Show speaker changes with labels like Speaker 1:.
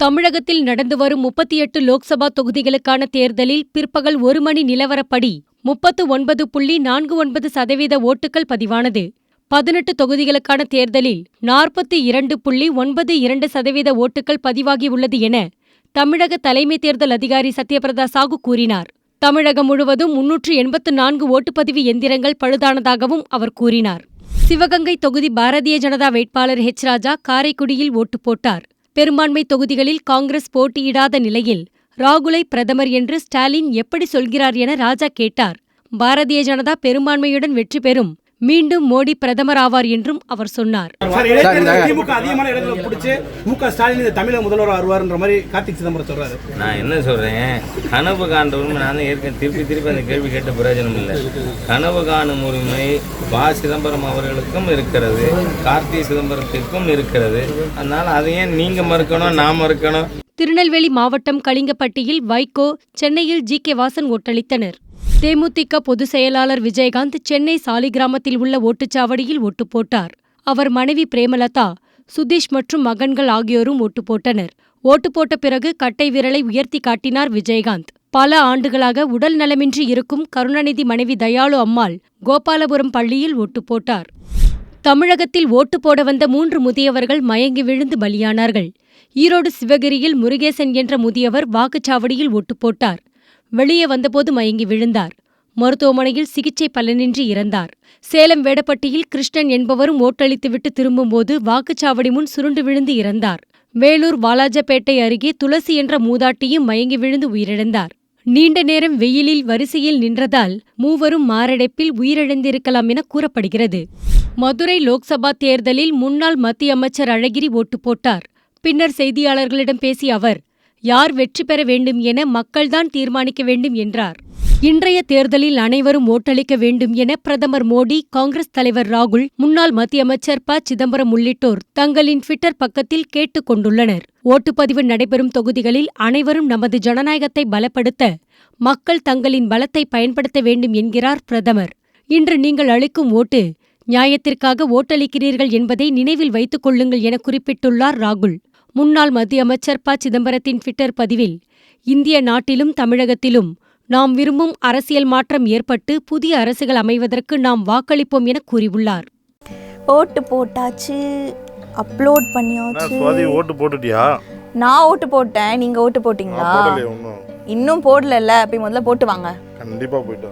Speaker 1: தமிழகத்தில் நடந்து வரும் 38 லோக்சபா தொகுதிகளுக்கான தேர்தலில் பிற்பகல் 1 மணி நிலவரப்படி 39.49% ஓட்டுகள் பதிவானது. 18 தொகுதிகளுக்கான தேர்தலில் 42.92% ஓட்டுகள் பதிவாகியுள்ளது என தமிழக தலைமை தேர்தல் அதிகாரி சத்யபிரதா சாகு கூறினார். தமிழகம் முழுவதும் 384 ஓட்டுப்பதிவு எந்திரங்கள் பழுதானதாகவும் அவர் கூறினார். சிவகங்கை தொகுதி பாரதிய ஜனதா வேட்பாளர் ஹெச். ராஜா காரைக்குடியில் ஓட்டு போட்டார். பெரும்பான்மை தொகுதிகளில் காங்கிரஸ் போட்டியிடாத நிலையில் ராகுலை பிரதமர் என்று ஸ்டாலின் எப்படி சொல்கிறார் என ராஜா கேட்டார். பாரதிய ஜனதா பெரும்பான்மையுடன் வெற்றி பெறும், மீண்டும் மோடி பிரதமர் ஆவார் என்றும் அவர் சொன்னார்.
Speaker 2: நான் என்ன சொல்றேன், கனவு காண்றவரும் நான் திருப்பி அந்த கேள்வி கேட்ட பிரயோஜனம் இல்லை. கனவு காணும் உரிமை பா. சிதம்பரம் அவர்களுக்கும் இருக்கிறது, கார்த்தி சிதம்பரத்திற்கும் இருக்கிறது. அதனால அதை ஏன் நீங்க மறுக்கணும், நான் மறுக்கணும்?
Speaker 1: திருநெல்வேலி மாவட்டம் கலிங்கப்பட்டியில் வைகோ, சென்னையில் ஜி. கே. வாசன் ஓட்டளித்தனர். தேமுதிக பொதுச் செயலாளர் விஜயகாந்த் சென்னை சாலிகிராமத்தில் உள்ள ஓட்டுச்சாவடியில் ஓட்டு போட்டார். அவர் மனைவி பிரேமலதா, சுதீஷ் மற்றும் மகன்கள் ஆகியோரும் ஓட்டு போட்டனர். ஓட்டு போட்ட பிறகு கட்டை விரலை உயர்த்தி காட்டினார் விஜயகாந்த். பல ஆண்டுகளாக உடல் நலமின்றி இருக்கும் கருணாநிதி மனைவி தயாளு அம்மாள் கோபாலபுரம் பள்ளியில் ஓட்டு போட்டார். தமிழகத்தில் ஓட்டு போட வந்த 3 முதியவர்கள் மயங்கி விழுந்து பலியானார்கள். ஈரோடு சிவகிரியில் முருகேசன் என்ற முதியவர் வாக்குச்சாவடியில் ஓட்டு போட்டார். வெளியே வந்தபோது மயங்கி விழுந்தார். மருத்துவமனையில் சிகிச்சை பலனின்றி இறந்தார். சேலம் வேடப்பட்டியில் கிருஷ்ணன் என்பவரும் ஓட்டளித்துவிட்டு திரும்பும்போது வாக்குச்சாவடி முன் சுருண்டு விழுந்து இறந்தார். வேலூர் வாலாஜப்பேட்டை அருகே துளசி என்ற மூதாட்டியும் மயங்கி விழுந்து உயிரிழந்தார். நீண்ட நேரம் வெயிலில் வரிசையில் நின்றதால் மூவரும் மாரடைப்பில் உயிரிழந்திருக்கலாம் என கூறப்படுகிறது. மதுரை லோக்சபா தேர்தலில் முன்னாள் மத்திய அமைச்சர் அழகிரி ஓட்டு போட்டார். பின்னர் செய்தியாளர்களிடம் பேசிய அவர், யார் வெற்றி பெற வேண்டும் என மக்கள்தான் தீர்மானிக்க வேண்டும் என்றார். இன்றைய தேர்தலில் அனைவரும் ஓட்டளிக்க வேண்டும் என பிரதமர் மோடி, காங்கிரஸ் தலைவர் ராகுல், முன்னாள் மத்திய அமைச்சர் ப. சிதம்பரம் உள்ளிட்டோர் தங்களின் ட்விட்டர் பக்கத்தில் கேட்டுக் கொண்டுள்ளனர். ஓட்டுப்பதிவு நடைபெறும் தொகுதிகளில் அனைவரும் நமது ஜனநாயகத்தை பலப்படுத்த மக்கள் தங்களின் பலத்தை பயன்படுத்த வேண்டும் என்கிறார் பிரதமர். இன்று நீங்கள் அளிக்கும் ஓட்டு நியாயத்திற்காக ஓட்டளிக்கிறீர்கள் என்பதை நினைவில் வைத்துக் கொள்ளுங்கள் என குறிப்பிட்டுள்ளார் ராகுல். முன்னாள் மத்திய அமைச்சர் ப. சிதம்பரத்தின் ட்விட்டர் பதிவில், இந்திய நாட்டிலும் தமிழகத்திலும் நாம் விரும்பும் அரசியல் மாற்றம் ஏற்பட்டு புதிய அரசுகள் அமைவதற்கு நாம் வாக்களிப்போம் என கூறியுள்ளார்.
Speaker 3: ஓட்டு போட்டாச்சு, அப்லோட் பண்ணியாச்சு.
Speaker 4: ஓட்டு போட்டுட்டியா?
Speaker 3: நான் ஓட்டு போட்டேன். நீங்க ஓட்டு போட்டீங்களா? இன்னும் போடல. போய் முதல்ல போட்டு வாங்க.
Speaker 4: கண்டிப்பா போயிட்டு